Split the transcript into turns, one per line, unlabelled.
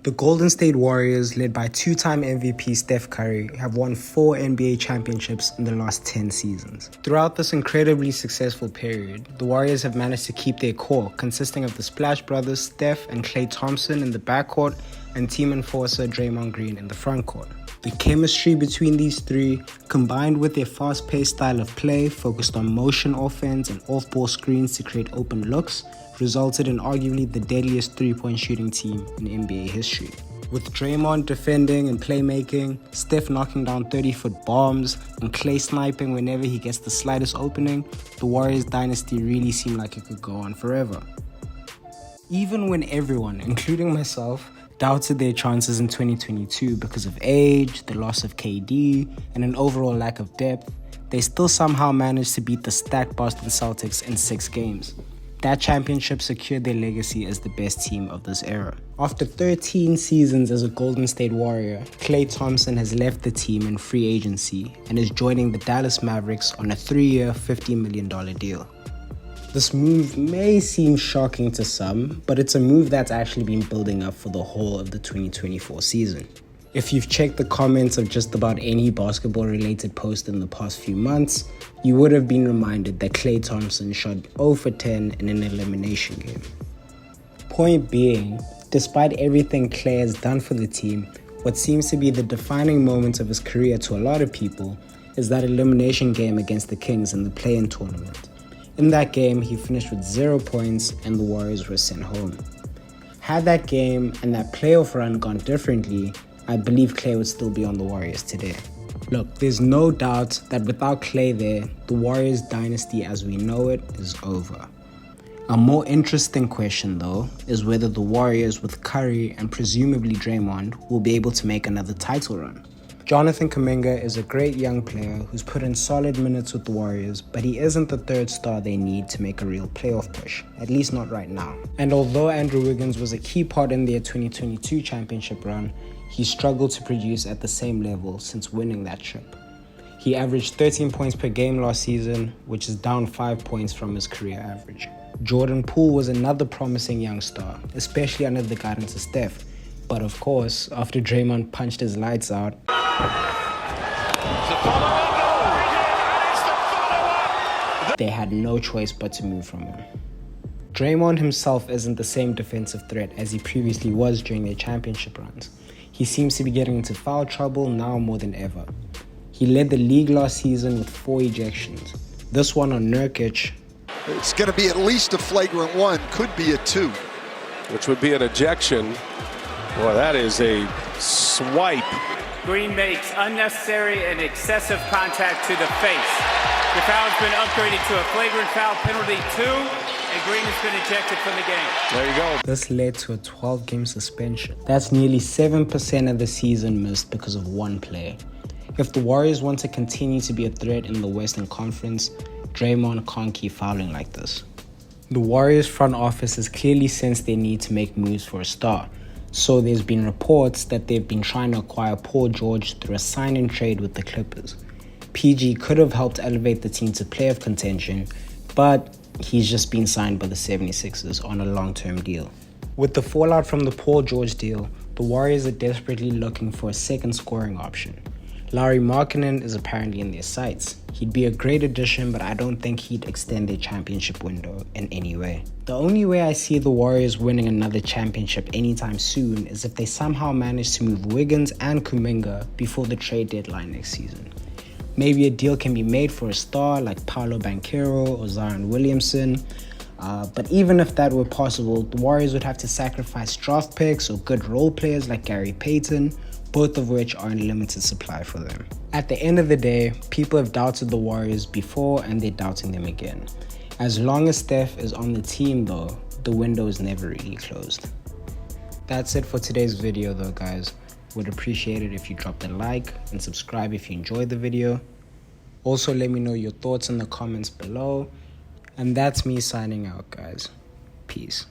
The Golden State Warriors, led by two-time MVP Steph Curry, have won 4 NBA championships in the last 10 seasons. Throughout this incredibly successful period, the Warriors have managed to keep their core, consisting of the Splash Brothers Steph and Klay Thompson in the backcourt and team enforcer Draymond Green in the frontcourt. The chemistry between these three, combined with their fast-paced style of play focused on motion offense and off-ball screens to create open looks, resulted in arguably the deadliest three-point shooting team in NBA history. With Draymond defending and playmaking, Steph knocking down 30-foot bombs, and Klay sniping whenever he gets the slightest opening, the Warriors Dynasty really seemed like it could go on forever. Even when everyone, including myself, doubted their chances in 2022 because of age, the loss of KD, and an overall lack of depth, they still somehow managed to beat the stacked Boston Celtics in 6 games. That championship secured their legacy as the best team of this era. After 13 seasons as a Golden State Warrior, Klay Thompson has left the team in free agency and is joining the Dallas Mavericks on a 3-year, $50 million deal. This move may seem shocking to some, but it's a move that's actually been building up for the whole of the 2024 season. If you've checked the comments of just about any basketball-related post in the past few months, you would have been reminded that Klay Thompson shot 0 for 10 in an elimination game. Point being, despite everything Klay has done for the team, what seems to be the defining moment of his career to a lot of people is that elimination game against the Kings in the play-in tournament. In that game, he finished with 0 points and the Warriors were sent home. Had that game and that playoff run gone differently, I believe Klay would still be on the Warriors today. Look, there's no doubt that without Klay there, the Warriors dynasty as we know it is over. A more interesting question though is whether the Warriors with Curry and presumably Draymond will be able to make another title run. Jonathan Kuminga is a great young player who's put in solid minutes with the Warriors, but he isn't the third star they need to make a real playoff push, at least not right now. And although Andrew Wiggins was a key part in their 2022 championship run, he struggled to produce at the same level since winning that chip. He averaged 13 points per game last season, which is down 5 points from his career average. Jordan Poole was another promising young star, especially under the guidance of Steph. But of course, after Draymond punched his lights out, they had no choice but to move from him. Draymond himself isn't the same defensive threat as he previously was during their championship runs. He seems to be getting into foul trouble now more than ever. He led the league last season with 4 ejections. This one on Nurkic.
It's going to be at least a flagrant 1, could be a 2.
Which would be an ejection. Boy, that is a swipe.
Green makes unnecessary and excessive contact to the face. The foul has been upgraded to a flagrant foul penalty 2, and Green has been ejected from the game.
There you go.
This led to a 12-game suspension. That's nearly 7% of the season missed because of one play. If the Warriors want to continue to be a threat in the Western Conference, Draymond can't keep fouling like this. The Warriors front office has clearly sensed their need to make moves for a star. So there's been reports that they've been trying to acquire Paul George through a sign-and trade with the Clippers. PG could have helped elevate the team to playoff contention, but he's just been signed by the 76ers on a long-term deal. With the fallout from the Paul George deal, the Warriors are desperately looking for a second scoring option. Lauri Markkanen is apparently in their sights. He'd be a great addition, but I don't think he'd extend their championship window in any way. The only way I see the Warriors winning another championship anytime soon is if they somehow manage to move Wiggins and Kuminga before the trade deadline next season. Maybe a deal can be made for a star like Paolo Banchero or Zion Williamson. But even if that were possible, the Warriors would have to sacrifice draft picks or good role players like Gary Payton, both of which are in limited supply for them. At the end of the day, people have doubted the Warriors before and they're doubting them again. As long as Steph is on the team though, the window is never really closed. That's it for today's video though, guys. Would appreciate it if you dropped a like and subscribe if you enjoyed the video. Also, let me know your thoughts in the comments below. And that's me signing out, guys. Peace.